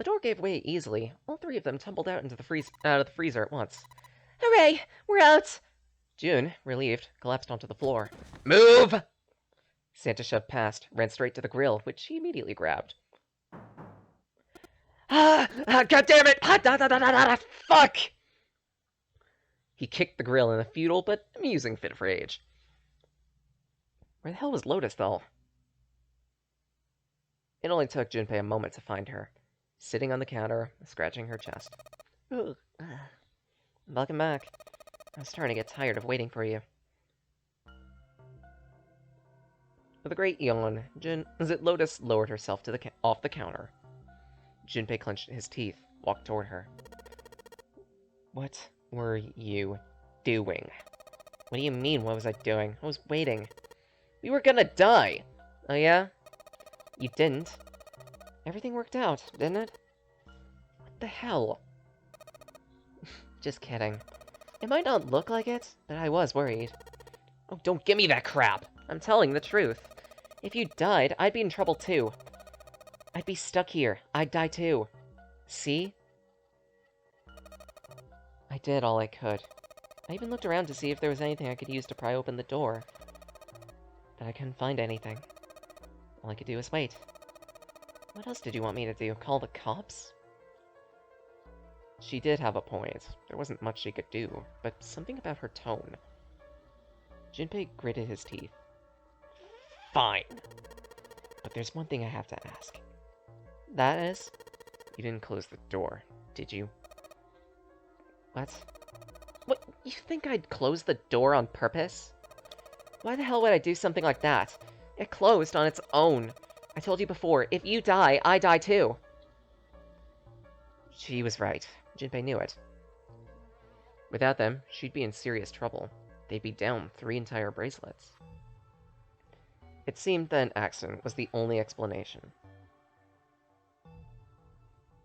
The door gave way easily. All three of them tumbled out of the freezer at once. Hooray! We're out! June, relieved, collapsed onto the floor. Move! Santa shoved past, ran straight to the grill, which he immediately grabbed. God damn it! Fuck! He kicked the grill in a futile but amusing fit of rage. Where the hell was Lotus, though? It only took Junpei a moment to find her, sitting on the counter, scratching her chest. Welcome back. I was starting to get tired of waiting for you. With a great yawn, Lotus lowered herself to off the counter. Junpei clenched his teeth, walked toward her. What were you doing? What do you mean, what was I doing? I was waiting. We were gonna die! Oh yeah? You didn't. Everything worked out, didn't it? What the hell? Just kidding. It might not look like it, but I was worried. Oh, don't give me that crap! I'm telling the truth. If you died, I'd be in trouble too. I'd be stuck here. I'd die too. See? I did all I could. I even looked around to see if there was anything I could use to pry open the door. But I couldn't find anything. All I could do was wait. What else did you want me to do? Call the cops? She did have a point. There wasn't much she could do, but something about her tone. Junpei gritted his teeth. Fine. But there's one thing I have to ask. That is, you didn't close the door, did you? What? What, you think I'd close the door on purpose? Why the hell would I do something like that? It closed on its own. I told you before, if you die, I die too. She was right. Junpei knew it. Without them, she'd be in serious trouble. They'd be down 3 entire bracelets. It seemed that an accident was the only explanation.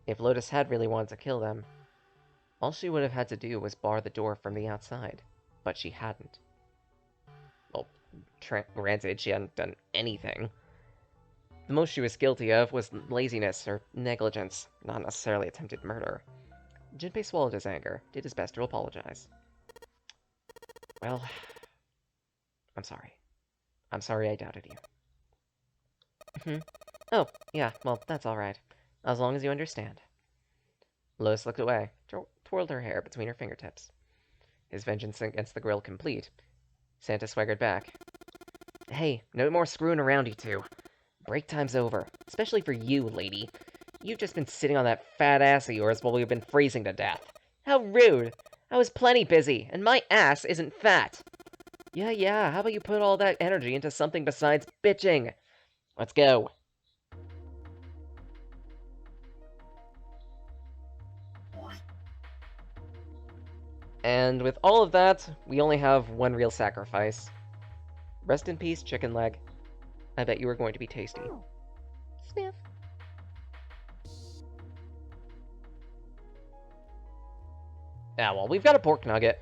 If Lotus had really wanted to kill them, all she would have had to do was bar the door from the outside. But she hadn't. Well, granted, she hadn't done anything. The most she was guilty of was laziness or negligence, not necessarily attempted murder. Junpei swallowed his anger, did his best to apologize. Well, I'm sorry. I'm sorry I doubted you. Oh, yeah, well, that's alright. As long as you understand. Lois looked away, twirled her hair between her fingertips. His vengeance against the grill complete, Santa swaggered back. Hey, no more screwing around, you two. Break time's over, especially for you, lady. You've just been sitting on that fat ass of yours while we've been freezing to death. How rude! I was plenty busy, and my ass isn't fat. Yeah, how about you put all that energy into something besides bitching? Let's go. And with all of that, we only have one real sacrifice. Rest in peace, chicken leg. I bet you were going to be tasty. Sniff. Ah, well, we've got a pork nugget.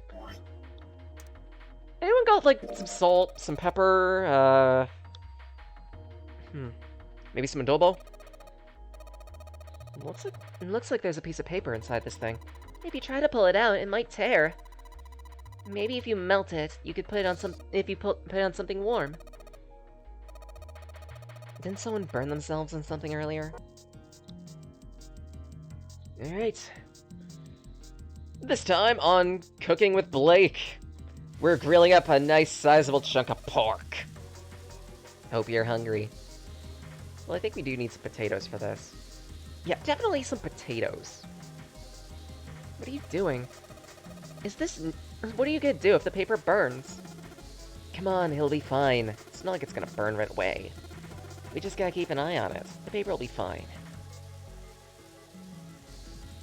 Anyone got, like, some salt, some pepper, maybe some adobo? It looks like there's a piece of paper inside this thing. If you try to pull it out, it might tear. Maybe if you melt it, you could put it on put it on something warm. Didn't someone burn themselves on something earlier? Alright. This time on Cooking with Blake, we're grilling up a nice sizable chunk of pork. Hope you're hungry. Well, I think we do need some potatoes for this. Yeah, definitely some potatoes. What are you doing? What are you gonna do if the paper burns? Come on, he'll be fine. It's not like it's gonna burn right away. We just gotta keep an eye on it. The paper will be fine.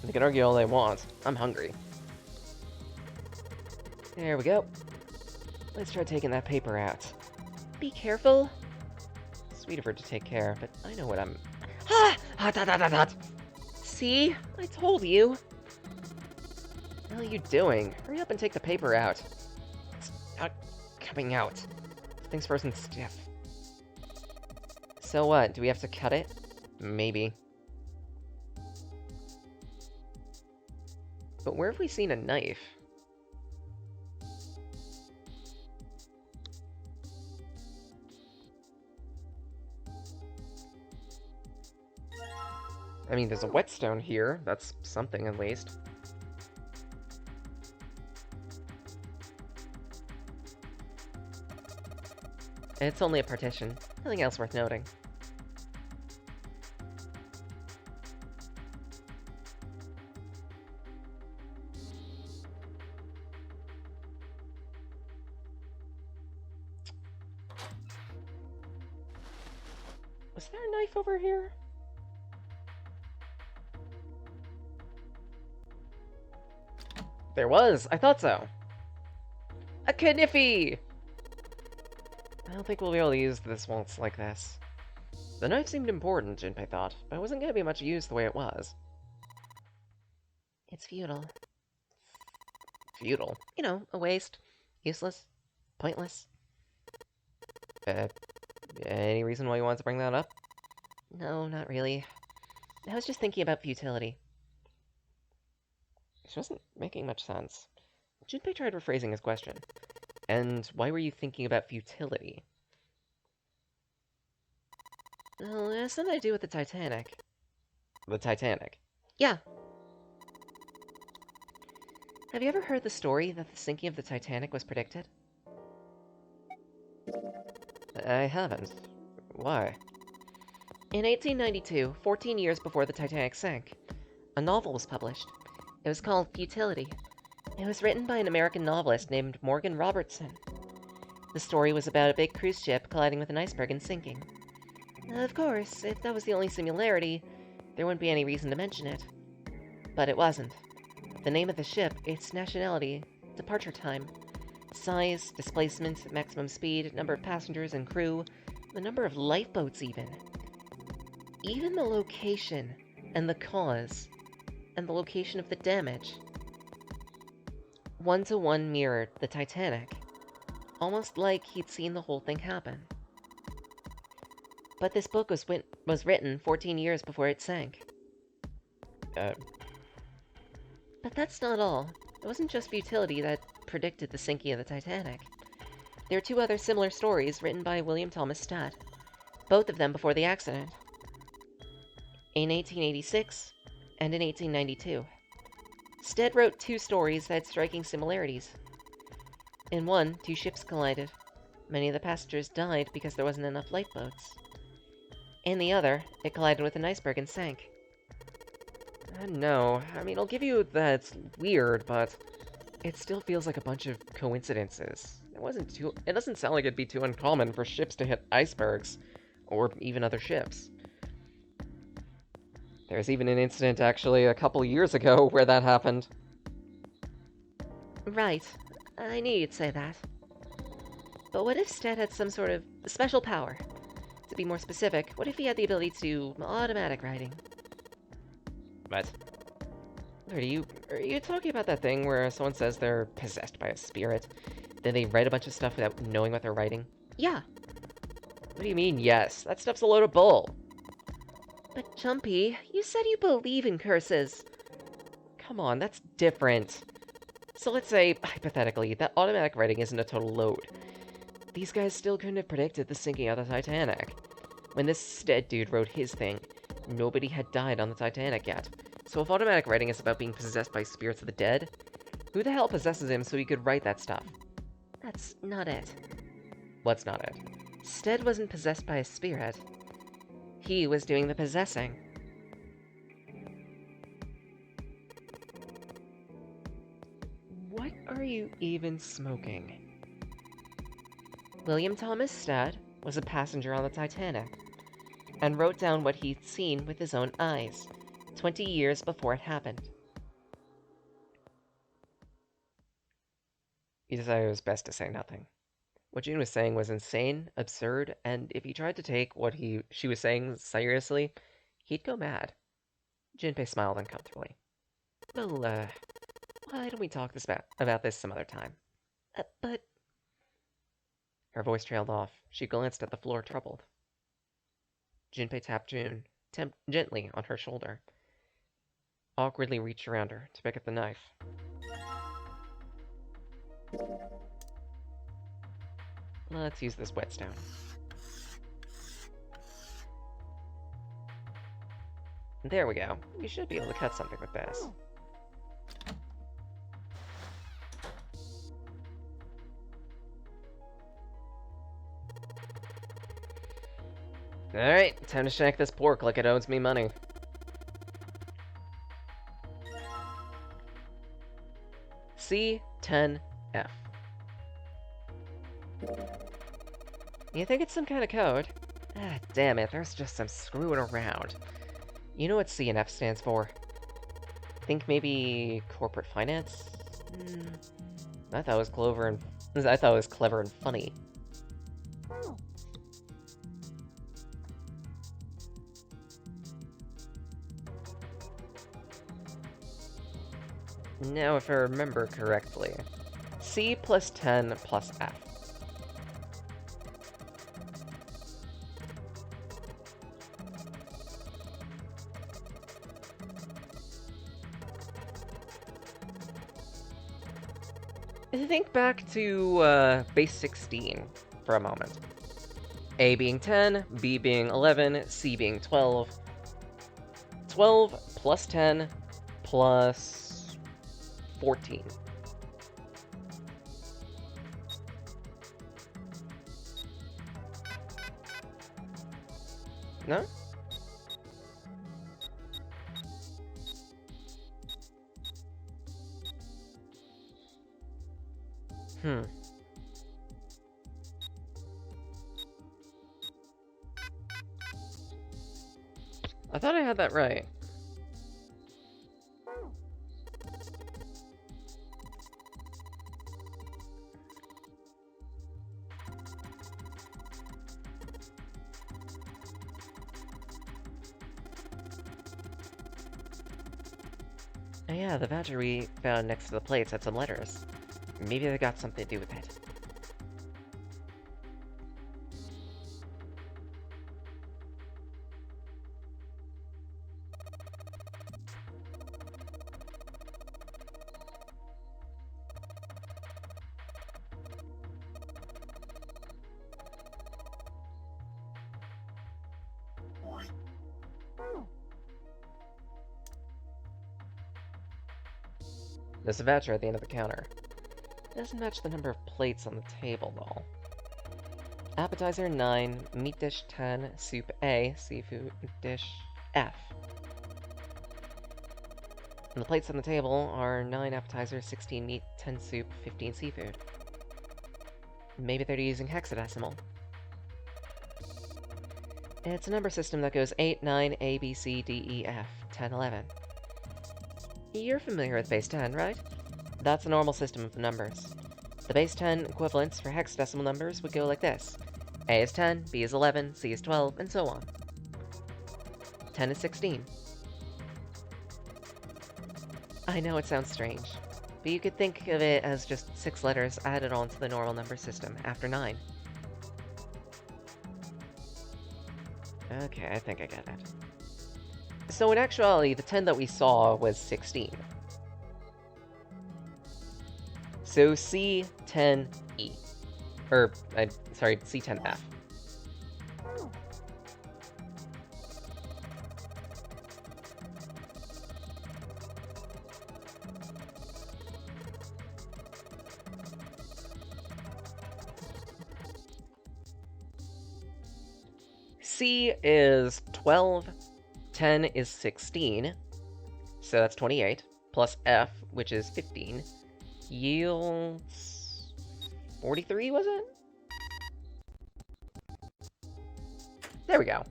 They can argue all they want. I'm hungry. There we go. Let's try taking that paper out. Be careful. Sweet of her to take care, but I know what I'm... Ah! Hot. See? I told you. What the hell are you doing? Hurry up and take the paper out. It's not coming out. This thing's frozen stiff. So what? Do we have to cut it? Maybe. But where have we seen a knife? I mean, there's a whetstone here. That's something, at least. It's only a partition. Nothing else worth noting. Was there a knife over here? There was! I thought so! A kniffy! I don't think we'll be able to use this once like this. The knife seemed important, Junpei thought, but it wasn't going to be much use the way it was. It's futile. Futile? You know, a waste. Useless. Pointless. Any reason why you wanted to bring that up? No, not really. I was just thinking about futility. This wasn't making much sense. Junpei tried rephrasing his question. And why were you thinking about futility? Well, it has something to do with the Titanic. The Titanic? Yeah. Have you ever heard the story that the sinking of the Titanic was predicted? I haven't. Why? In 1892, 14 years before the Titanic sank, a novel was published. It was called Futility. It was written by an American novelist named Morgan Robertson. The story was about a big cruise ship colliding with an iceberg and sinking. Of course, if that was the only similarity, there wouldn't be any reason to mention it. But it wasn't. The name of the ship, its nationality, departure time, size, displacement, maximum speed, number of passengers and crew, the number of lifeboats even. Even the location, and the cause, and the location of the damage. One-to-one mirrored the Titanic, almost like he'd seen the whole thing happen. But this book was written 14 years before it sank. But that's not all. It wasn't just futility that predicted the sinking of the Titanic. There are two other similar stories written by William Thomas Stead, both of them before the accident. In 1886 and in 1892. Stead wrote two stories that had striking similarities. In one, two ships collided. Many of the passengers died because there wasn't enough lifeboats. In the other, it collided with an iceberg and sank. No, I mean, I'll give you that it's weird, but it still feels like a bunch of coincidences. It doesn't sound like it'd be too uncommon for ships to hit icebergs, or even other ships. There's even an incident, actually, a couple years ago where that happened. Right. I knew you'd say that. But what if Stead had some sort of special power? To be more specific, what if he had the ability to do automatic writing? What? Are you talking about that thing where someone says they're possessed by a spirit, then they write a bunch of stuff without knowing what they're writing? Yeah. What do you mean, yes? That stuff's a load of bull. But, Jumpy, you said you believe in curses. Come on, that's different. So let's say, hypothetically, that automatic writing isn't a total load. These guys still couldn't have predicted the sinking of the Titanic. When this Stead dude wrote his thing, nobody had died on the Titanic yet. So if automatic writing is about being possessed by spirits of the dead, who the hell possesses him so he could write that stuff? That's not it. What's not it? Stead wasn't possessed by a spirit. He was doing the possessing. What are you even smoking? William Thomas Stead was a passenger on the Titanic, and wrote down what he'd seen with his own eyes, 20 years before it happened. He decided it was best to say nothing. What June was saying was insane, absurd, and if he tried to take what she was saying seriously, he'd go mad. Junpei smiled uncomfortably. Well, why don't we talk about this some other time? But... Her voice trailed off. She glanced at the floor, troubled. Junpei tapped June gently on her shoulder. awkwardly reach around her to pick up the knife. Let's use this whetstone. There we go. We should be able to cut something with this. Alright, time to shank this pork like it owes me money. C10F. You think it's some kind of code? Ah, damn it, there's just some screwing around. You know what C and F stands for? Think maybe corporate finance? I thought it was clever and funny. Now, if I remember correctly, C plus 10 plus F. Think back to base 16 for a moment. A being 10, B being 11, C being 12. 12 plus 10 plus 14. No? I thought I had that right. Oh yeah, the badger we found next to the plates had some letters. Maybe they got something to do with it. There's a voucher at the end of the counter. It doesn't match the number of plates on the table, though. Appetizer 9, meat dish 10, soup A, seafood dish F. And the plates on the table are 9 appetizers, 16 meat, 10 soup, 15 seafood. Maybe they're using hexadecimal. It's a number system that goes 8, 9, A, B, C, D, E, F, 10, 11. You're familiar with base 10, right? That's a normal system of numbers. The base 10 equivalents for hexadecimal numbers would go like this. A is 10, B is 11, C is 12, and so on. 10 is 16. I know it sounds strange, but you could think of it as just 6 letters added onto the normal number system after 9. Okay, I think I get it. So in actuality, the 10 that we saw was 16. So C10E. Sorry, C10F. C is 12, 10 is 16, so that's 28, plus F, which is 15, yields 43, was it? There we go.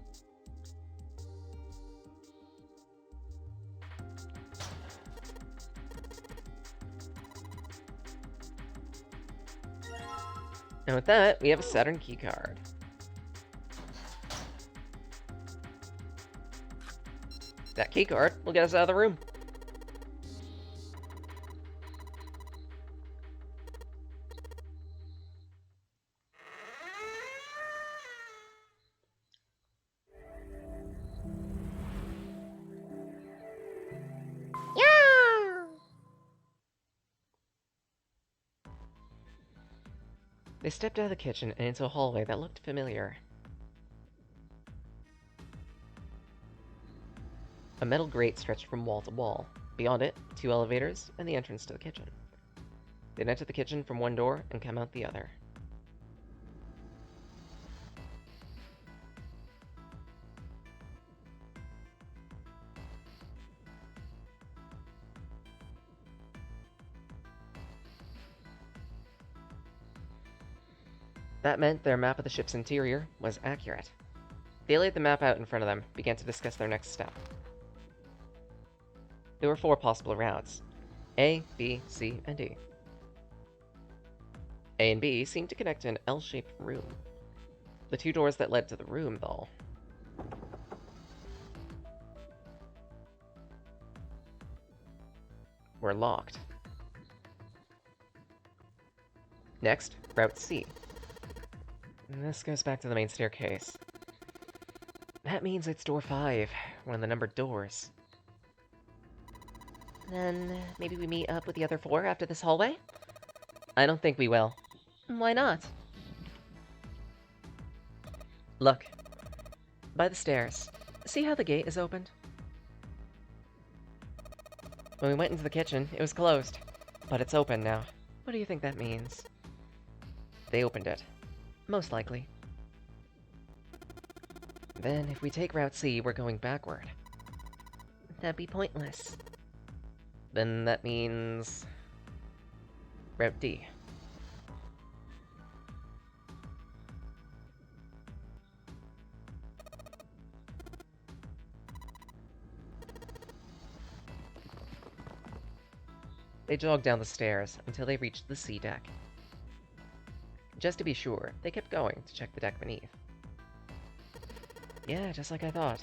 And with that, we have a Saturn keycard. That keycard will get us out of the room. They stepped out of the kitchen and into a hallway that looked familiar. A metal grate stretched from wall to wall. Beyond it, 2 elevators and the entrance to the kitchen. They'd enter the kitchen from one door and come out the other. That meant their map of the ship's interior was accurate. They laid the map out in front of them, began to discuss their next step. There were 4 possible routes: A, B, C, and D. A and B seemed to connect to an L-shaped room. The 2 doors that led to the room, though, were locked. Next, Route C. And this goes back to the main staircase. That means it's door 5, one of the numbered doors. Then maybe we meet up with the other 4 after this hallway? I don't think we will. Why not? Look. By the stairs. See how the gate is opened? When we went into the kitchen, it was closed. But it's open now. What do you think that means? They opened it. Most likely. Then, if we take Route C, we're going backward. That'd be pointless. Then that means... Route D. They jogged down the stairs until they reached the C deck. Just to be sure, they kept going to check the deck beneath. Yeah, just like I thought.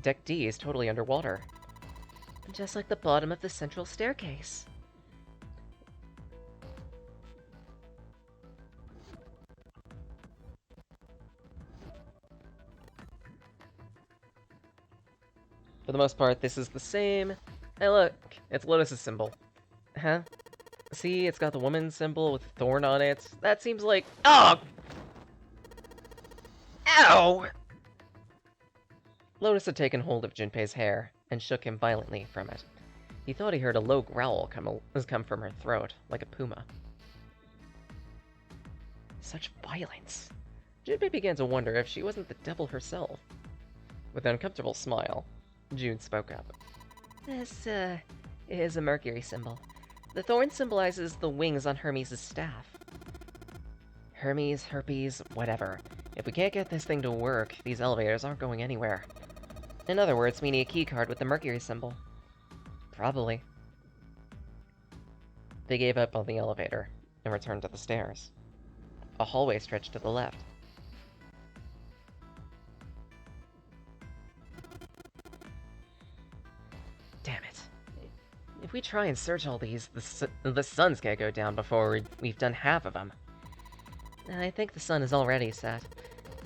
Deck D is totally underwater. Just like the bottom of the central staircase. For the most part, this is the same. Hey look, it's Lotus's symbol. Huh? See, it's got the woman's symbol with a thorn on it. That seems like... Oh! Ow! Lotus had taken hold of Junpei's hair and shook him violently from it. He thought he heard a low growl come from her throat, like a puma. Such violence. Junpei began to wonder if she wasn't the devil herself. With an uncomfortable smile, June spoke up. This, is a Mercury symbol. The thorn symbolizes the wings on Hermes' staff. Hermes, Herpes, whatever. If we can't get this thing to work, these elevators aren't going anywhere. In other words, we need a keycard with the Mercury symbol. Probably. They gave up on the elevator and returned to the stairs. A hallway stretched to the left. Damn it. If we try and search all these, the sun's gonna go down before we've done half of them. I think the sun is already set.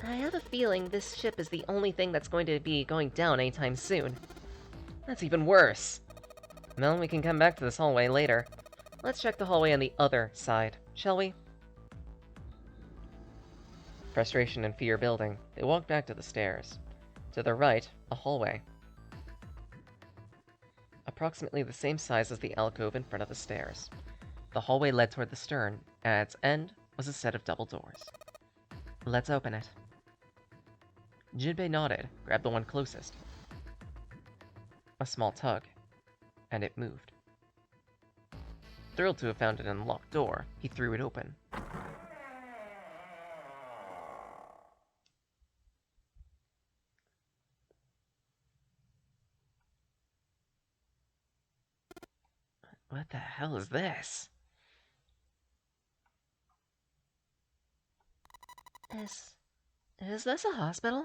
I have a feeling this ship is the only thing that's going to be going down anytime soon. That's even worse. Well, we can come back to this hallway later. Let's check the hallway on the other side, shall we? Frustration and fear building, they walked back to the stairs. To their right, a hallway. Approximately the same size as the alcove in front of the stairs. The hallway led toward the stern, and at its end was a set of double doors. Let's open it. Junpei nodded, grabbed the one closest. A small tug, and it moved. Thrilled to have found an unlocked door, he threw it open. What the hell is this? Is this a hospital?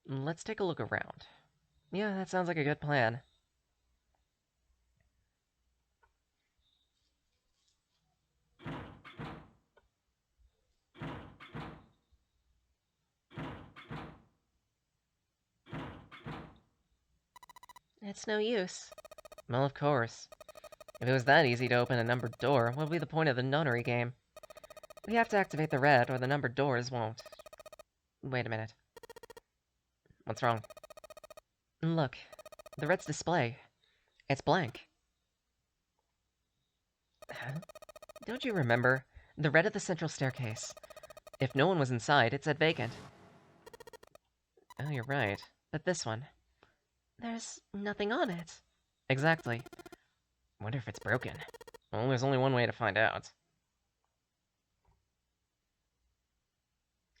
Let's take a look around. Yeah, that sounds like a good plan. It's no use. Well, of course. If it was that easy to open a numbered door, what would be the point of the nunnery game? We have to activate the red, or the numbered doors won't. Wait a minute. What's wrong? Look, the red's display. It's blank. Huh? Don't you remember? The red of the central staircase. If no one was inside, it said vacant. Oh, you're right. But this one. There's nothing on it. Exactly. Wonder if it's broken. Well, there's only one way to find out.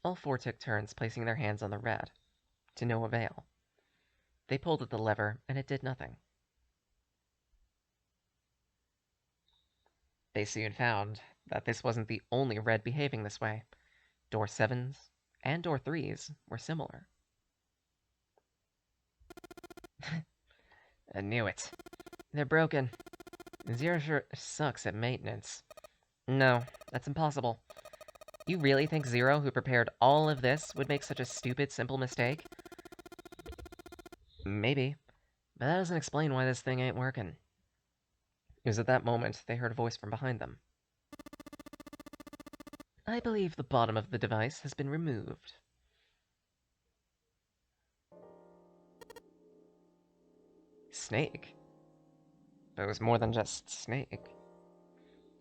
All four took turns placing their hands on the red. To no avail. They pulled at the lever, and it did nothing. They soon found that this wasn't the only red behaving this way. Door 7s and door 3s were similar. I knew it. They're broken. Zero sure sucks at maintenance. No, that's impossible. You really think Zero, who prepared all of this, would make such a stupid, simple mistake? Maybe. But that doesn't explain why this thing ain't working. It was at that moment they heard a voice from behind them. I believe the bottom of the device has been removed. Snake? But it was more than just Snake.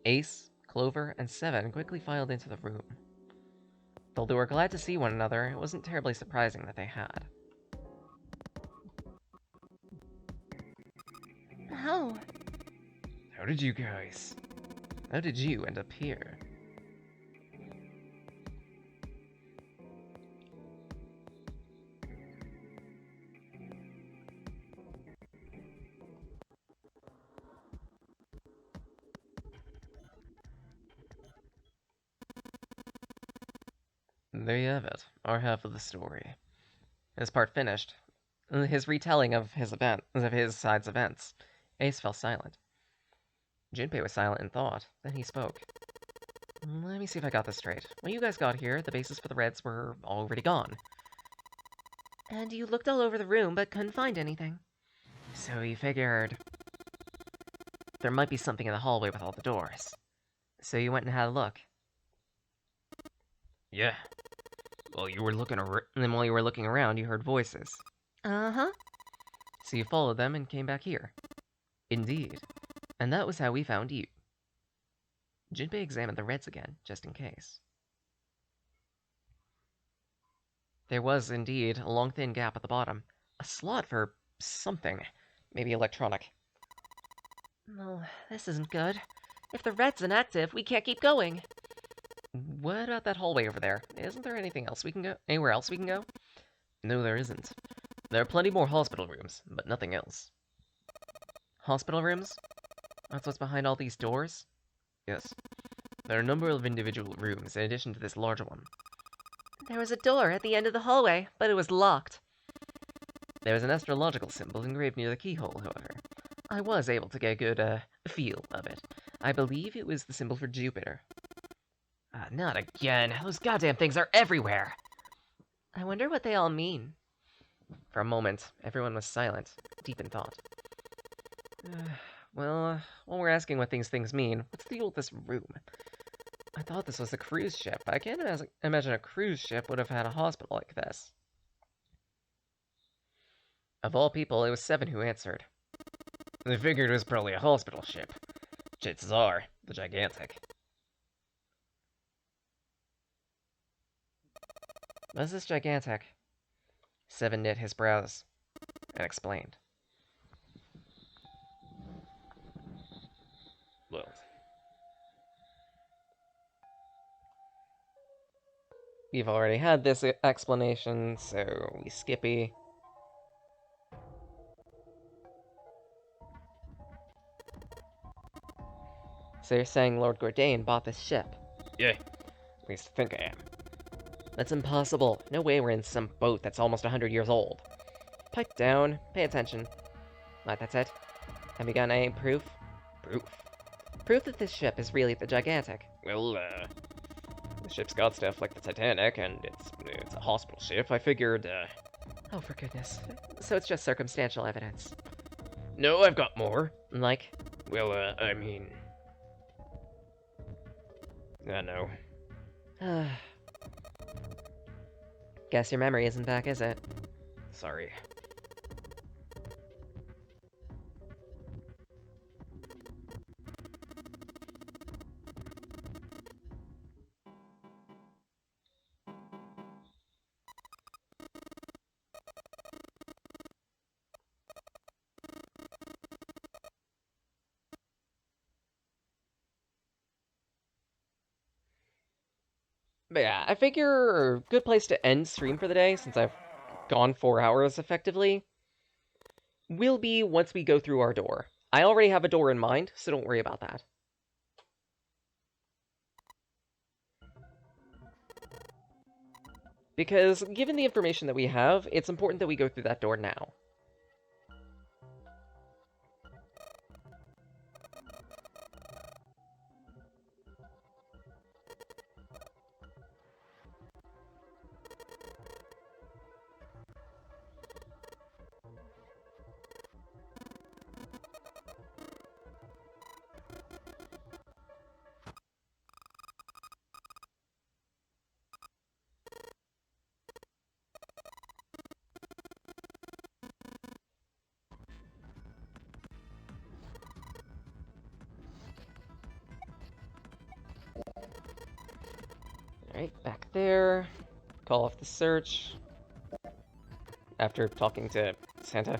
Ace, Clover, and Seven quickly filed into the room. Though they were glad to see one another, it wasn't terribly surprising that they had. How? How did you end up here? There you have it, our half of the story. His part finished. His retelling of his side's events. Ace fell silent. Junpei was silent in thought. Then he spoke. Let me see if I got this straight. When you guys got here, the bases for the Reds were already gone. And you looked all over the room, but couldn't find anything. So you figured there might be something in the hallway with all the doors. So you went and had a look. Yeah. While you were looking around, you heard voices. Uh-huh. So you followed them and came back here. Indeed. And that was how we found you. Junpei examined the Reds again, just in case. There was, indeed, a long thin gap at the bottom. A slot for something. Maybe electronic. No, this isn't good. If the red's inactive, we can't keep going. What about that hallway over there? Isn't there anywhere else we can go? No, there isn't. There are plenty more hospital rooms, but nothing else. Hospital rooms? That's what's behind all these doors? Yes. There are a number of individual rooms in addition to this large one. There was a door at the end of the hallway, but it was locked. There was an astrological symbol engraved near the keyhole, however. I was able to get a good, feel of it. I believe it was the symbol for Jupiter. Not again. Those goddamn things are everywhere! I wonder what they all mean. For a moment, everyone was silent, deep in thought. Well, while we're asking what these things mean, what's the deal with this room? I thought this was a cruise ship. I can't imagine a cruise ship would have had a hospital like this. Of all people, it was Seven who answered. They figured it was probably a hospital ship. Chances are, the gigantic. What's this gigantic? Seven knit his brows and explained. Well, we've already had this explanation, so we skippy. So you're saying Lord Gordain bought this ship? Yeah, at least I think I am. That's impossible. No way we're in some boat that's almost 100 years old. Pipe down. Pay attention. Right, that's it. Have you got any proof? Proof? Proof that this ship is really the gigantic. Well, the ship's got stuff like the Titanic, and it's a hospital ship. I figured, Oh, for goodness. So it's just circumstantial evidence. No, I've got more. Like, Well, I mean... I know. guess your memory isn't back, is it? Sorry. But yeah, I figure a good place to end stream for the day, since I've gone 4 hours effectively, will be once we go through our door. I already have a door in mind, so don't worry about that. Because given the information that we have, it's important that we go through that door now. Alright, back there. Call off the search. After talking to Santa.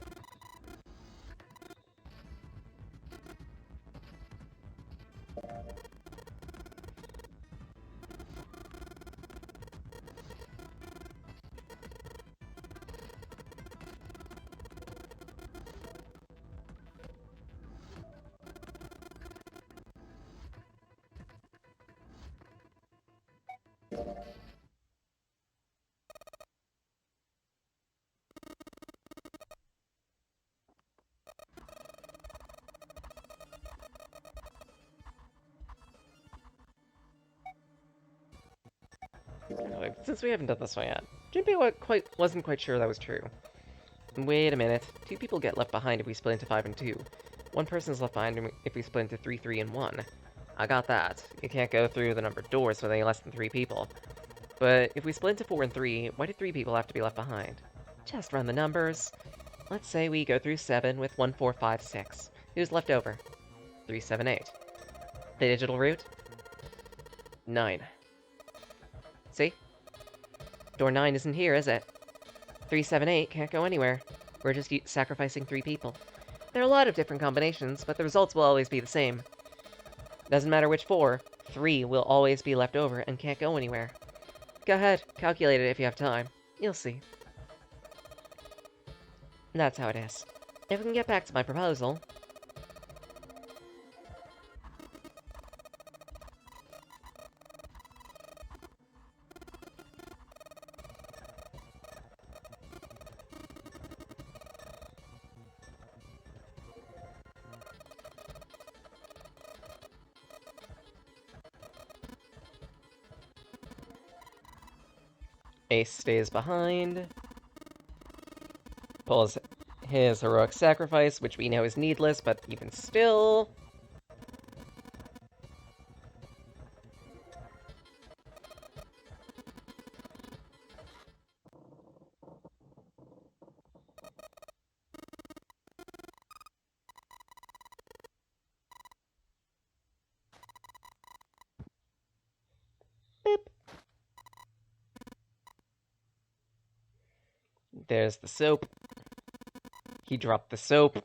Since we haven't done this one yet, Jinpei wasn't quite sure that was true. Wait a minute. 2 people get left behind if we split into 5 and 2. 1 person's left behind if we split into 3, 3, and 1. I got that. You can't go through the numbered doors with any less than 3 people. But if we split into 4 and 3, why do 3 people have to be left behind? Just run the numbers. Let's say we go through 7 with 1, 4, 5, 6. Who's left over? 3, 7, 8. The digital route? 9. See? Door 9 isn't here, is it? 3, 7, 8 can't go anywhere. We're just sacrificing 3 people. There are a lot of different combinations, but the results will always be the same. Doesn't matter which 4, 3 will always be left over and can't go anywhere. Go ahead, calculate it if you have time. You'll see. That's how it is. If we can get back to my proposal... Ace stays behind. Pulls his heroic sacrifice, which we know is needless, but even still... Boop. There's the soap. He dropped the soap.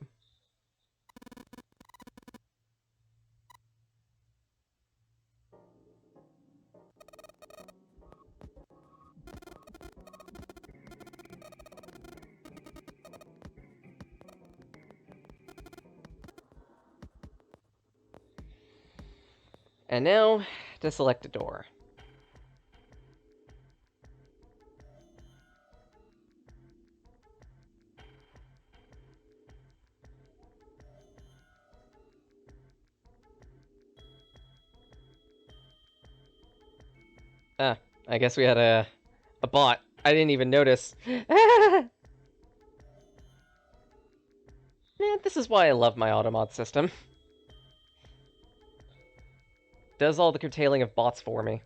And now, to select a door. Ah, I guess we had a bot. I didn't even notice. Man, This is why I love my automod system. Does all the curtailing of bots for me.